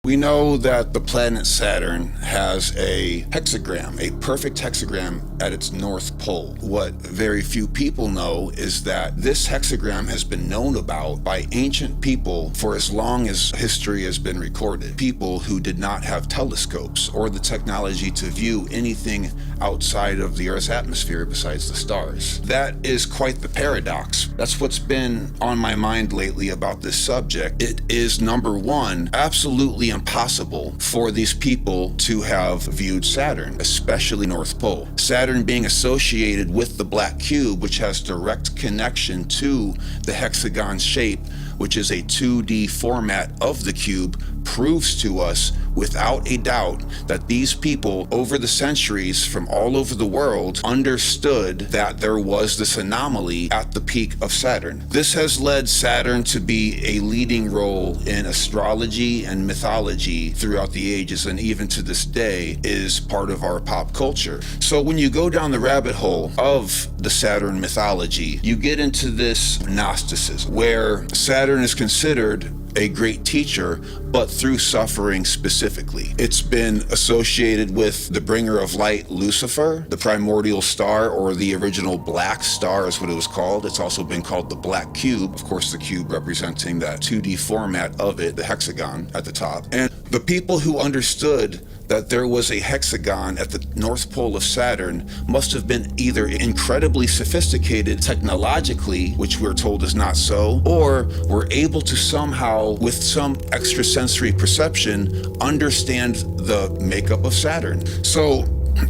We know that the planet Saturn has a hexagram, a perfect hexagram at its north pole. What very few people know is that this hexagram has been known about by ancient people for as long as history has been recorded. People who did not have telescopes or the technology to view anything outside of the Earth's atmosphere besides the stars. That is quite the paradox. That's what's been on my mind lately about this subject. It is, number one, absolutely impossible for these people to have viewed Saturn, especially North Pole. Saturn being associated with the black cube, which has direct connection to the hexagon shape, which is a 2D format of the cube, proves to us without a doubt that these people over the centuries from all over the world understood that there was this anomaly at the peak of Saturn. This has led Saturn to be a leading role in astrology and mythology throughout the ages, and even to this day is part of our pop culture. So when you go down the rabbit hole of the Saturn mythology, you get into this Gnosticism, where Saturn is considered a great teacher, but through suffering specifically. It's been associated with the bringer of light, Lucifer, the primordial star, or the original black star is what it was called. It's also been called the black cube. Of course, the cube representing that 2D format of it, the hexagon at the top. And the people who understood that there was a hexagon at the North Pole of Saturn must have been either incredibly sophisticated technologically, which we're told is not so, or were able to somehow, with some extrasensory perception, understand the makeup of Saturn. So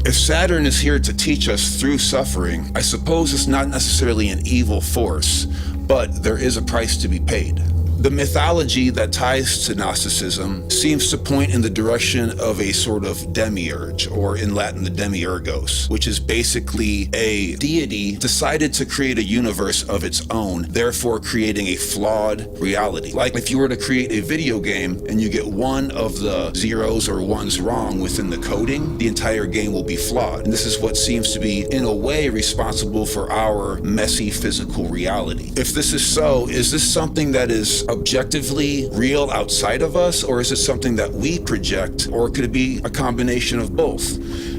if Saturn is here to teach us through suffering, I suppose it's not necessarily an evil force, but there is a price to be paid. The mythology that ties to Gnosticism seems to point in the direction of a sort of demiurge, or in Latin, the demiurgos, which is basically a deity decided to create a universe of its own, therefore creating a flawed reality. Like if you were to create a video game and you get one of the zeros or ones wrong within the coding, the entire game will be flawed. And this is what seems to be, in a way, responsible for our messy physical reality. If this is so, is this something that is objectively real outside of us, or is it something that we project, or could it be a combination of both?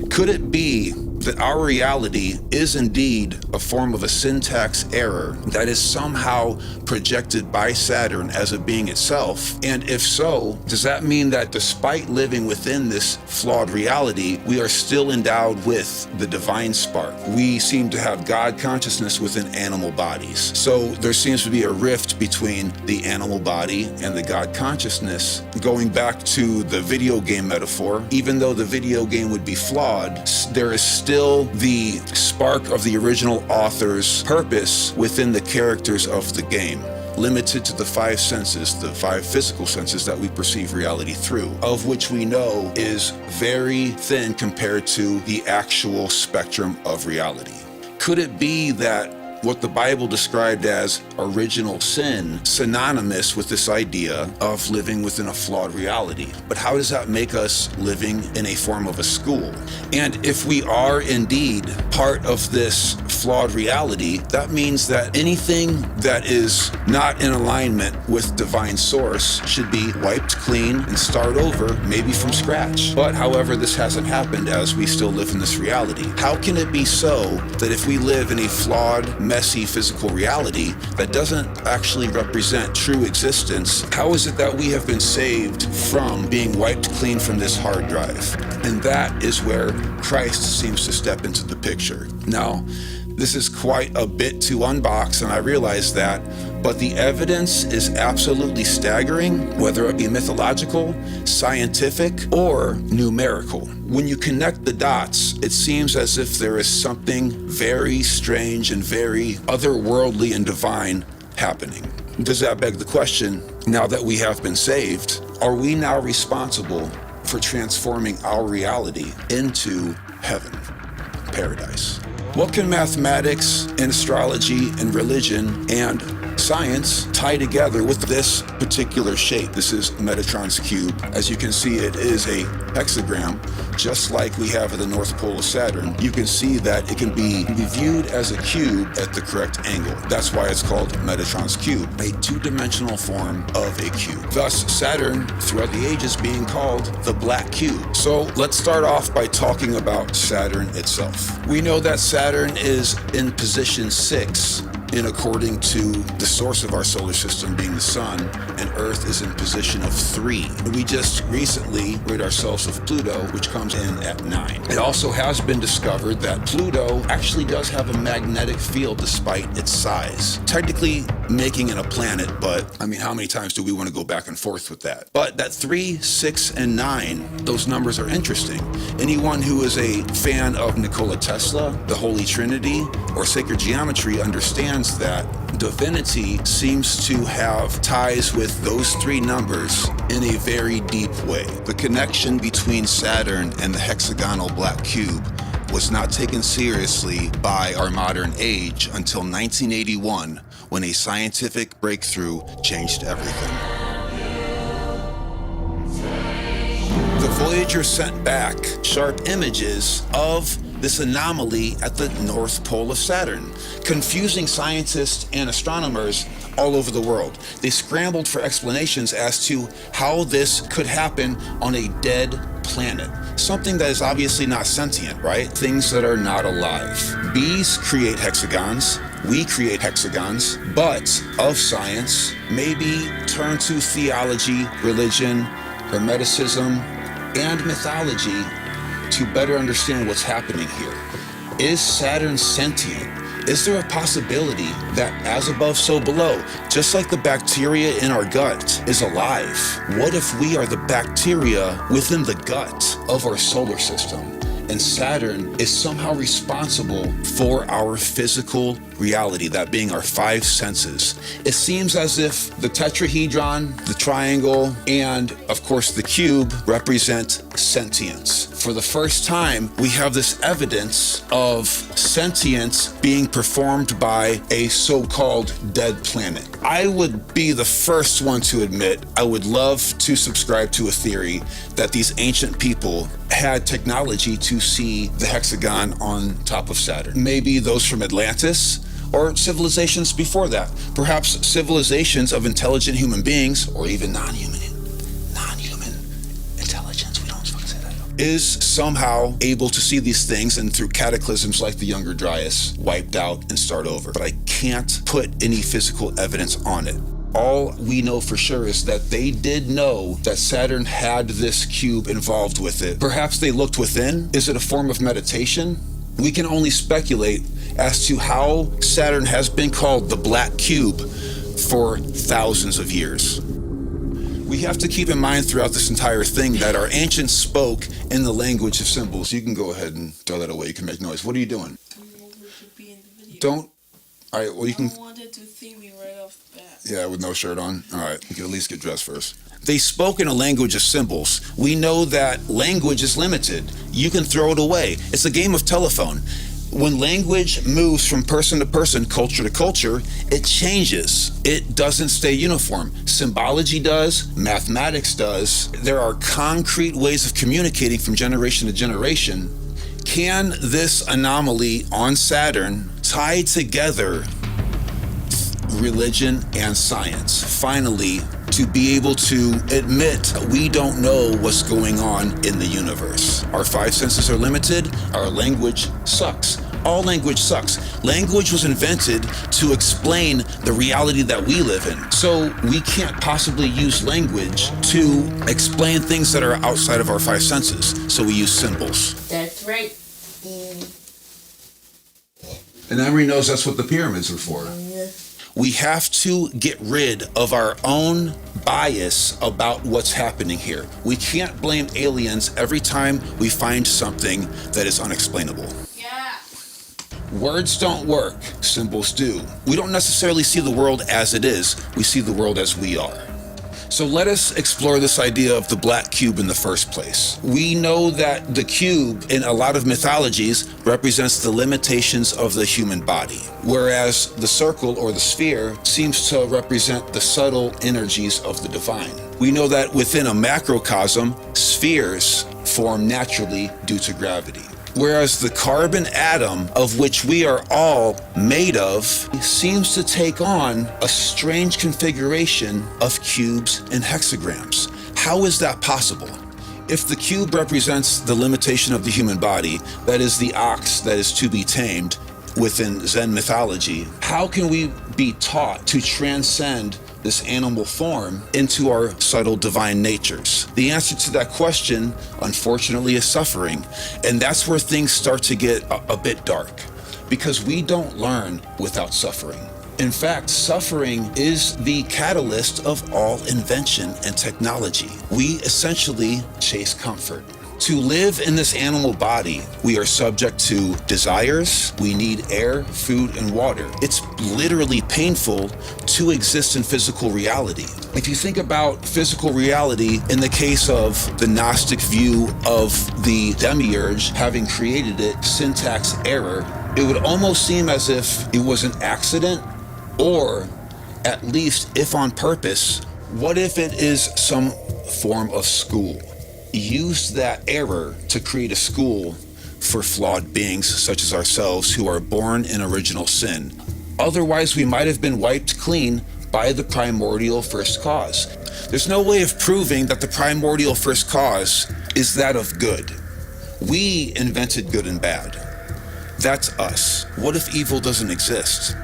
Could it be that our reality is indeed a form of a syntax error that is somehow projected by Saturn as a being itself? And if so, does that mean that despite living within this flawed reality, we are still endowed with the divine spark? We seem to have God consciousness within animal bodies. So there seems to be a rift between the animal body and the God consciousness. Going back to the video game metaphor, even though the video game would be flawed, there is still the spark of the original author's purpose within the characters of the game, limited to the five senses, the five physical senses that we perceive reality through, of which we know is very thin compared to the actual spectrum of reality. Could it be that what the Bible described as original sin, synonymous with this idea of living within a flawed reality? But how does that make us living in a form of a school? And if we are indeed part of this flawed reality, that means that anything that is not in alignment with divine source should be wiped clean and start over, maybe from scratch. But however, this hasn't happened as we still live in this reality. How can it be so that if we live in a flawed, messy physical reality that doesn't actually represent true existence, how is it that we have been saved from being wiped clean from this hard drive? And that is where Christ seems to step into the picture. Now, this is quite a bit to unbox, and I realize that, but the evidence is absolutely staggering, whether it be mythological, scientific, or numerical. When you connect the dots, it seems as if there is something very strange and very otherworldly and divine happening. Does that beg the question, now that we have been saved, are we now responsible for transforming our reality into heaven, paradise? What can mathematics and astrology and religion and science tie together with this particular shape. This is Metatron's cube. As you can see, it is a hexagram, just like we have at the North Pole of Saturn. You can see that it can be viewed as a cube at the correct angle. That's why it's called Metatron's cube, a two-dimensional form of a cube. Thus, Saturn, throughout the ages, being called the black cube. So let's start off by talking about Saturn itself. We know that Saturn is in position 6 according to the source of our solar system being the sun, and Earth is in position of 3. We just recently rid ourselves of Pluto, which comes in at 9. It also has been discovered that Pluto actually does have a magnetic field despite its size, technically making it a planet, but I mean, how many times do we want to go back and forth with that? But that 3, 6, and 9, those numbers are interesting. Anyone who is a fan of Nikola Tesla, the Holy Trinity, or sacred geometry understands that divinity seems to have ties with those 3 numbers in a very deep way. The connection between Saturn and the hexagonal black cube was not taken seriously by our modern age until 1981, when a scientific breakthrough changed everything. The Voyager sent back sharp images of this anomaly at the North Pole of Saturn, confusing scientists and astronomers all over the world. They scrambled for explanations as to how this could happen on a dead planet. Something that is obviously not sentient, right? Things that are not alive. Bees create hexagons. We create hexagons, but of science, maybe turn to theology, religion, Hermeticism, and mythology to better understand what's happening here. Is Saturn sentient? Is there a possibility that as above, so below, just like the bacteria in our gut is alive, what if we are the bacteria within the gut of our solar system? And Saturn is somehow responsible for our physical reality, that being our 5 senses. It seems as if the tetrahedron, the triangle, and of course the cube represent sentience. For the first time, we have this evidence of sentience being performed by a so-called dead planet. I would be the first one to admit I would love to subscribe to a theory that these ancient people had technology to see the hexagon on top of Saturn. Maybe those from Atlantis, or civilizations before that. Perhaps civilizations of intelligent human beings, or even non-human intelligence, we don't fucking say that, is somehow able to see these things, and through cataclysms like the Younger Dryas, wiped out and start over. But I can't put any physical evidence on it. All we know for sure is that they did know that Saturn had this cube involved with it. Perhaps they looked within. Is it a form of meditation? We can only speculate as to how Saturn has been called the black cube for thousands of years. We have to keep in mind throughout this entire thing that our ancients spoke in the language of symbols. You can go ahead and throw that away. You can make noise. What are you doing? Don't. All right, well, you can. I wanted to see me right off the bat. Yeah, with no shirt on? All right, you can at least get dressed first. They spoke in a language of symbols. We know that language is limited. You can throw it away. It's a game of telephone. When language moves from person to person, culture to culture, it changes. It doesn't stay uniform. Symbology does, mathematics does. There are concrete ways of communicating from generation to generation. Can this anomaly on Saturn tie together religion and science, finally, to be able to admit that we don't know what's going on in the universe? Our 5 senses are limited. Our language sucks. All language sucks. Language was invented to explain the reality that we live in. So we can't possibly use language to explain things that are outside of our 5 senses. So we use symbols. That's right. And Emery knows that's what the pyramids are for. We have to get rid of our own bias about what's happening here. We can't blame aliens every time we find something that is unexplainable. Yeah. Words don't work, symbols do. We don't necessarily see the world as it is, we see the world as we are. So let us explore this idea of the black cube in the first place. We know that the cube in a lot of mythologies represents the limitations of the human body, whereas the circle or the sphere seems to represent the subtle energies of the divine. We know that within a macrocosm, spheres form naturally due to gravity, whereas the carbon atom, of which we are all made of, seems to take on a strange configuration of cubes and hexagrams. How is that possible? If the cube represents the limitation of the human body, that is the ox that is to be tamed within Zen mythology, how can we be taught to transcend this animal form into our subtle divine natures? The answer to that question, unfortunately, is suffering. And that's where things start to get a bit dark, because we don't learn without suffering. In fact, suffering is the catalyst of all invention and technology. We essentially chase comfort. To live in this animal body, we are subject to desires. We need air, food, and water. It's literally painful to exist in physical reality. If you think about physical reality in the case of the Gnostic view of the demiurge having created it, syntax error, it would almost seem as if it was an accident, or at least if on purpose. What if it is some form of school? Use that error to create a school for flawed beings such as ourselves who are born in original sin. Otherwise, we might have been wiped clean by the primordial first cause. There's no way of proving that the primordial first cause is that of good. We invented good and bad. That's us. What if evil doesn't exist?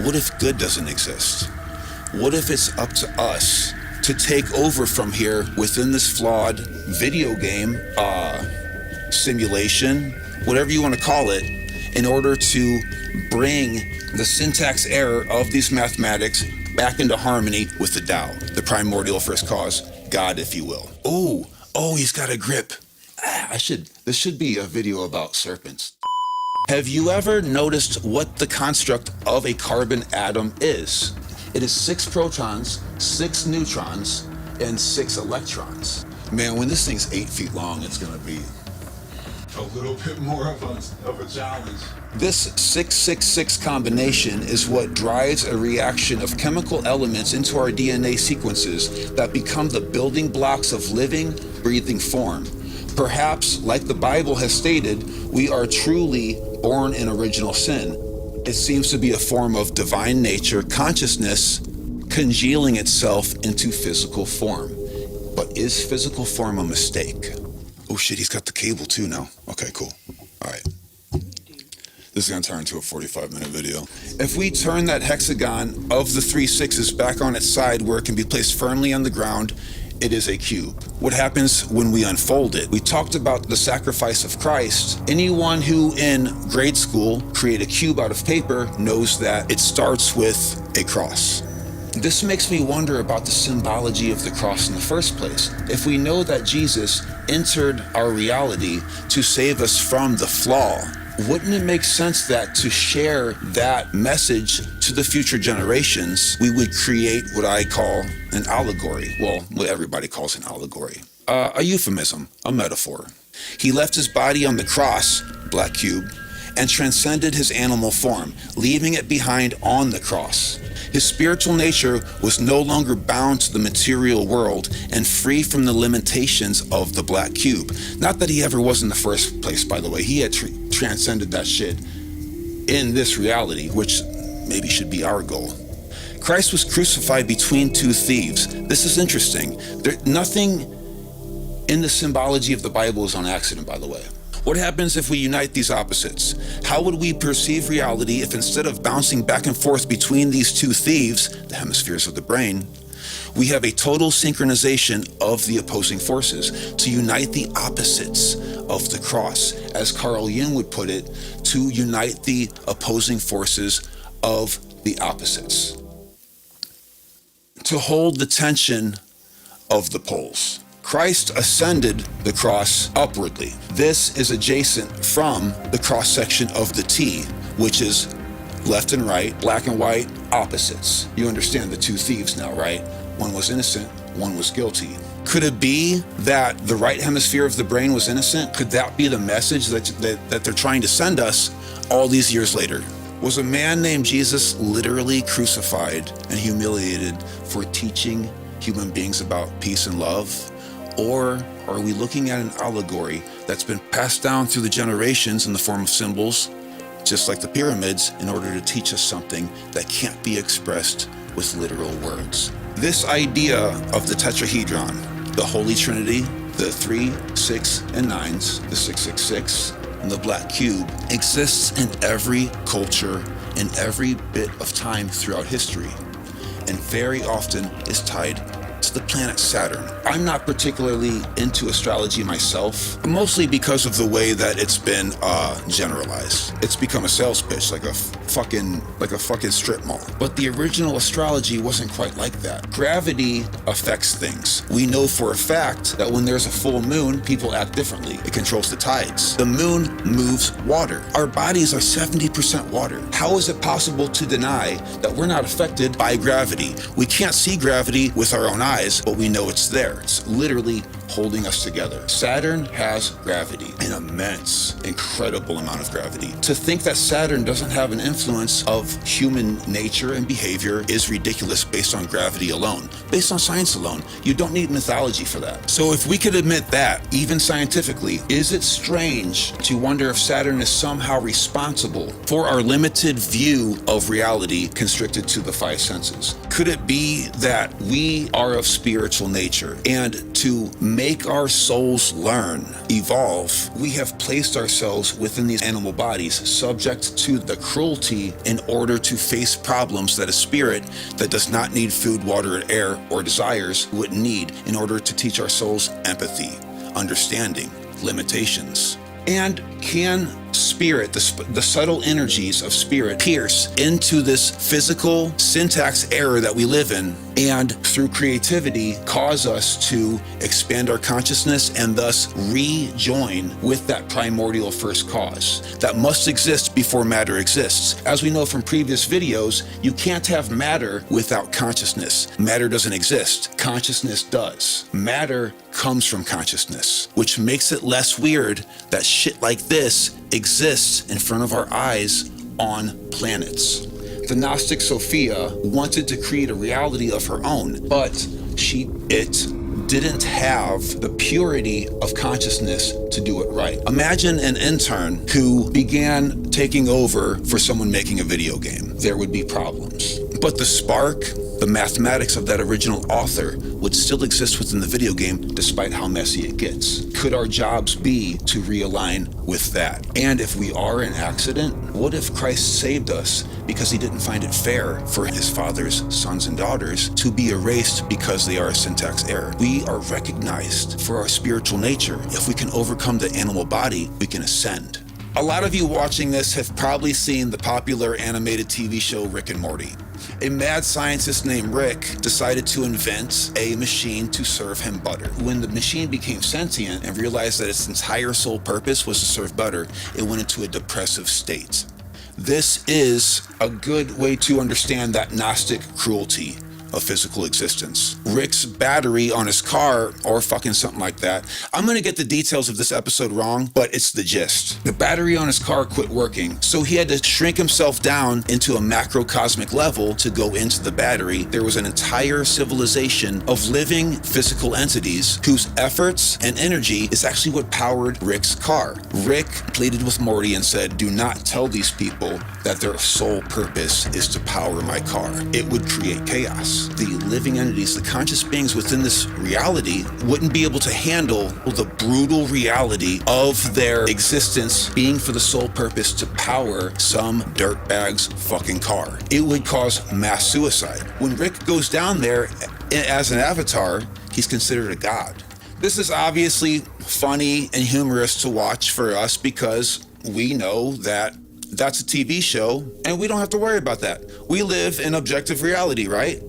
What if good doesn't exist? What if it's up to us to take over from here within this flawed video game, simulation, whatever you want to call it, in order to bring the syntax error of these mathematics back into harmony with the Tao, the primordial first cause, God, if you will. Oh, he's got a grip. This should be a video about serpents. Have you ever noticed what the construct of a carbon atom is? It is 6 protons, 6 neutrons, and 6 electrons. Man, when this thing's 8 feet long, it's gonna be a little bit more of a challenge. This 666 combination is what drives a reaction of chemical elements into our DNA sequences that become the building blocks of living, breathing form. Perhaps, like the Bible has stated, we are truly born in original sin. It seems to be a form of divine nature, consciousness, congealing itself into physical form. But is physical form a mistake? Oh shit, he's got the cable too now. Okay, cool. All right. This is gonna turn into a 45-minute video. If we turn that hexagon of the 3 sixes back on its side where it can be placed firmly on the ground, it is a cube. What happens when we unfold it? We talked about the sacrifice of Christ. Anyone who in grade school create a cube out of paper knows that it starts with a cross. This makes me wonder about the symbology of the cross in the first place. If we know that Jesus entered our reality to save us from the flaw, wouldn't it make sense that to share that message to the future generations, we would create what I call an allegory? Well, what everybody calls an allegory. A euphemism, a metaphor. He left his body on the cross, black cube, and transcended his animal form, leaving it behind on the cross. His spiritual nature was no longer bound to the material world and free from the limitations of the black cube. Not that he ever was in the first place, by the way. He had transcended that shit in this reality, which maybe should be our goal. Christ was crucified between 2 thieves. This is interesting. Nothing in the symbology of the Bible is on accident, by the way. What happens if we unite these opposites? How would we perceive reality if instead of bouncing back and forth between these 2 thieves, the hemispheres of the brain, we have a total synchronization of the opposing forces to unite the opposites of the cross? As Carl Jung would put it, to unite the opposing forces of the opposites. To hold the tension of the poles. Christ ascended the cross upwardly. This is adjacent from the cross section of the T, which is left and right, black and white, opposites. You understand the 2 thieves now, right? One was innocent, one was guilty. Could it be that the right hemisphere of the brain was innocent? Could that be the message that they're trying to send us all these years later? Was a man named Jesus literally crucified and humiliated for teaching human beings about peace and love? Or are we looking at an allegory that's been passed down through the generations in the form of symbols, just like the pyramids, in order to teach us something that can't be expressed with literal words? This idea of the tetrahedron, the Holy Trinity, the 3, 6, and 9s, the 666, and the black cube, exists in every culture, in every bit of time throughout history, and very often is tied to the planet Saturn. I'm not particularly into astrology myself, mostly because of the way that it's been generalized. It's become a sales pitch, like a fucking strip mall. But the original astrology wasn't quite like that. Gravity affects things. We know for a fact that when there's a full moon, people act differently. It controls the tides. The moon moves water. Our bodies are 70% water. How is it possible to deny that we're not affected by gravity? We can't see gravity with our own eyes, but we know it's there. It's literally holding us together. Saturn has gravity, an immense, incredible amount of gravity. To think that Saturn doesn't have an influence of human nature and behavior is ridiculous based on gravity alone. Based on science alone, you don't need mythology for that. So if we could admit that, even scientifically, is it strange to wonder if Saturn is somehow responsible for our limited view of reality constricted to the 5 senses? Could it be that we are of spiritual nature, and to make our souls learn, evolve, we have placed ourselves within these animal bodies, subject to the cruelty in order to face problems that a spirit that does not need food, water, and air, or desires would need in order to teach our souls empathy, understanding, limitations? And can spirit, the subtle energies of spirit, pierce into this physical syntax error that we live in, and through creativity cause us to expand our consciousness and thus rejoin with that primordial first cause that must exist before matter exists? As we know from previous videos, you can't have matter without consciousness. Matter doesn't exist. Consciousness does. Matter comes from consciousness, which makes it less weird that shit like this exists in front of our eyes on planets. The Gnostic Sophia wanted to create a reality of her own, but it didn't have the purity of consciousness to do it right. Imagine an intern who began taking over for someone making a video game. There would be problems. But the spark, the mathematics of that original author would still exist within the video game despite how messy it gets. Could our jobs be to realign with that? And if we are an accident, what if Christ saved us because he didn't find it fair for his father's sons and daughters to be erased because they are a syntax error? We are recognized for our spiritual nature. If we can overcome the animal body, we can ascend. A lot of you watching this have probably seen the popular animated TV show Rick and Morty. A mad scientist named Rick decided to invent a machine to serve him butter. When the machine became sentient and realized that its entire sole purpose was to serve butter, it went into a depressive state. This is a good way to understand that Gnostic cruelty of physical existence. Rick's battery on his car, or fucking something like that. I'm gonna get the details of this episode wrong, but it's the gist. The battery on his car quit working, so he had to shrink himself down into a macrocosmic level to go into the battery. There was an entire civilization of living physical entities whose efforts and energy is actually what powered Rick's car. Rick pleaded with Morty and said, "Do not tell these people that their sole purpose is to power my car. It would create chaos." The living entities, the conscious beings within this reality, wouldn't be able to handle the brutal reality of their existence being for the sole purpose to power some dirtbag's fucking car. It would cause mass suicide. When Rick goes down there as an avatar, he's considered a god. This is obviously funny and humorous to watch for us because we know that that's a TV show and we don't have to worry about that. We live in objective reality, right?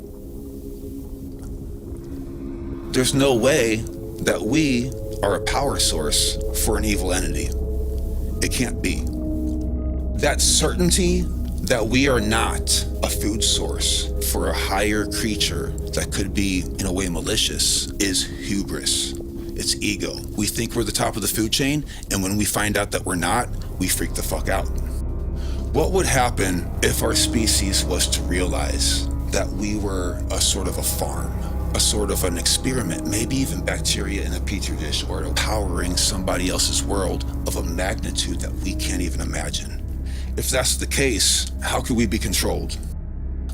There's no way that we are a power source for an evil entity. It can't be. That certainty that we are not a food source for a higher creature that could be, in a way, malicious is hubris. It's ego. We think we're the top of the food chain, and when we find out that we're not, we freak the fuck out. What would happen if our species was to realize that we were a sort of a farm, a sort of an experiment, maybe even bacteria in a petri dish, or powering somebody else's world of a magnitude that we can't even imagine? If that's the case, how could we be controlled?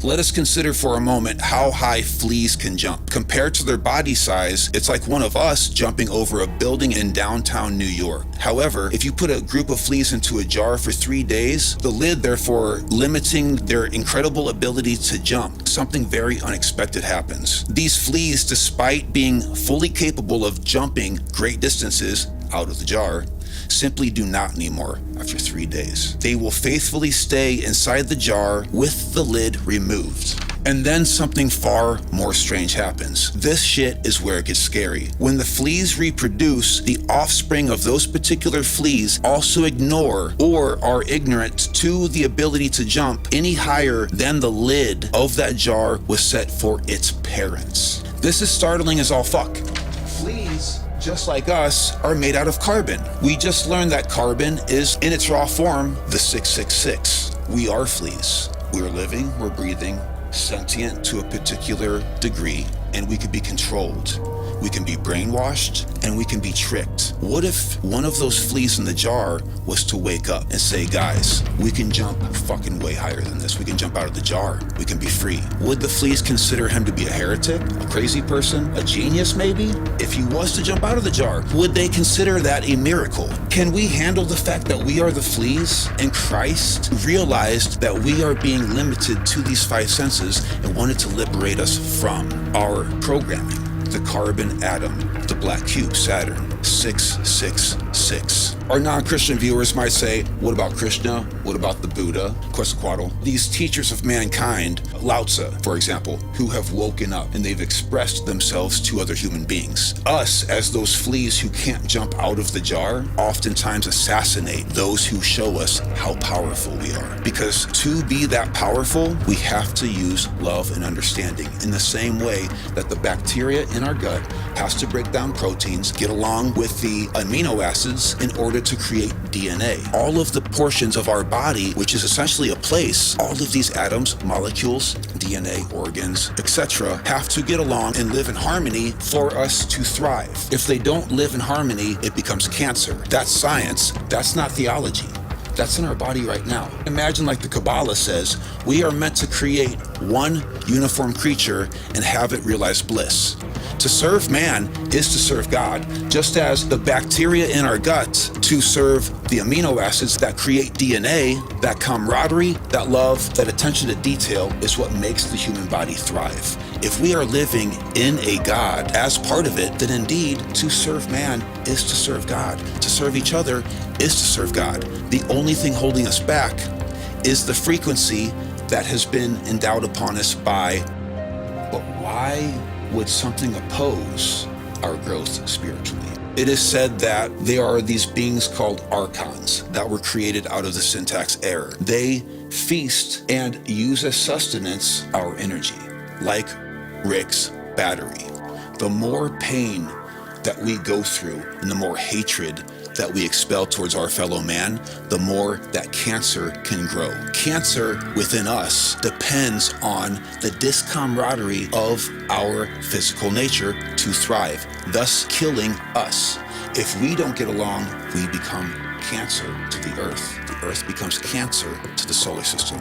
Let us consider for a moment how high fleas can jump. Compared to their body size, it's like one of us jumping over a building in downtown New York. However, if you put a group of fleas into a jar for 3 days, the lid, therefore, limiting their incredible ability to jump, something very unexpected happens. These fleas, despite being fully capable of jumping great distances out of the jar, simply do not anymore after 3 days. They will faithfully stay inside the jar with the lid removed. And then something far more strange happens. This shit is where it gets scary. When the fleas reproduce, the offspring of those particular fleas also ignore or are ignorant to the ability to jump any higher than the lid of that jar was set for its parents. This is startling as all fuck. Fleas, just like us, are made out of carbon. We just learned that carbon is, in its raw form, the 666. We are fleas. We're living, we're breathing, sentient to a particular degree, and we can be controlled. We can be brainwashed, and we can be tricked. What if one of those fleas in the jar was to wake up and say, guys, we can jump fucking way higher than this. We can jump out of the jar. We can be free. Would the fleas consider him to be a heretic, a crazy person, a genius maybe? If he was to jump out of the jar, would they consider that a miracle? Can we handle the fact that we are the fleas and Christ realized that we are being limited to these 5 senses and wanted to liberate us from our programming? The carbon atom, the black cube, Saturn, 666. Our non-Christian viewers might say, what about Krishna? What about the Buddha? Quetzalcoatl? These teachers of mankind, Lao Tzu, for example, who have woken up and they've expressed themselves to other human beings. Us, as those fleas who can't jump out of the jar, oftentimes assassinate those who show us how powerful we are. Because to be that powerful, we have to use love and understanding in the same way that the bacteria in our gut has to break down proteins, get along with the amino acids in order to create DNA. All of the portions of our body, which is essentially a place, all of these atoms, molecules, DNA, organs, etc., have to get along and live in harmony for us to thrive. If they don't live in harmony, it becomes cancer. That's science. That's not theology. That's in our body right now. Imagine, like the Kabbalah says, we are meant to create one uniform creature and have it realize bliss. To serve man is to serve God, just as the bacteria in our guts to serve the amino acids that create DNA. That camaraderie, that love, that attention to detail is what makes the human body thrive. If we are living in a God as part of it, then indeed to serve man is to serve God. To serve each other is to serve God. The only thing holding us back is the frequency that has been endowed upon us by. But why would something oppose our growth spiritually? It is said that there are these beings called archons that were created out of the syntax error. They feast and use as sustenance our energy, like Rick's battery. The more pain that we go through and the more hatred that we expel towards our fellow man, the more that cancer can grow. Cancer within us depends on the discamaraderie of our physical nature to thrive, thus killing us. If we don't get along, we become cancer to the earth. The earth becomes cancer to the solar system.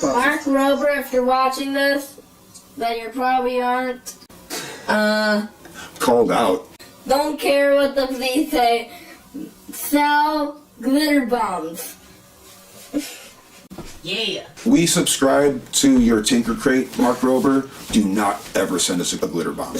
Mark Rober, if you're watching this, that you probably aren't, Called out. don't care what the police say, sell glitter bombs. Yeah. We subscribe to your Tinker Crate, Mark Rober. Do not ever send us a glitter bomb.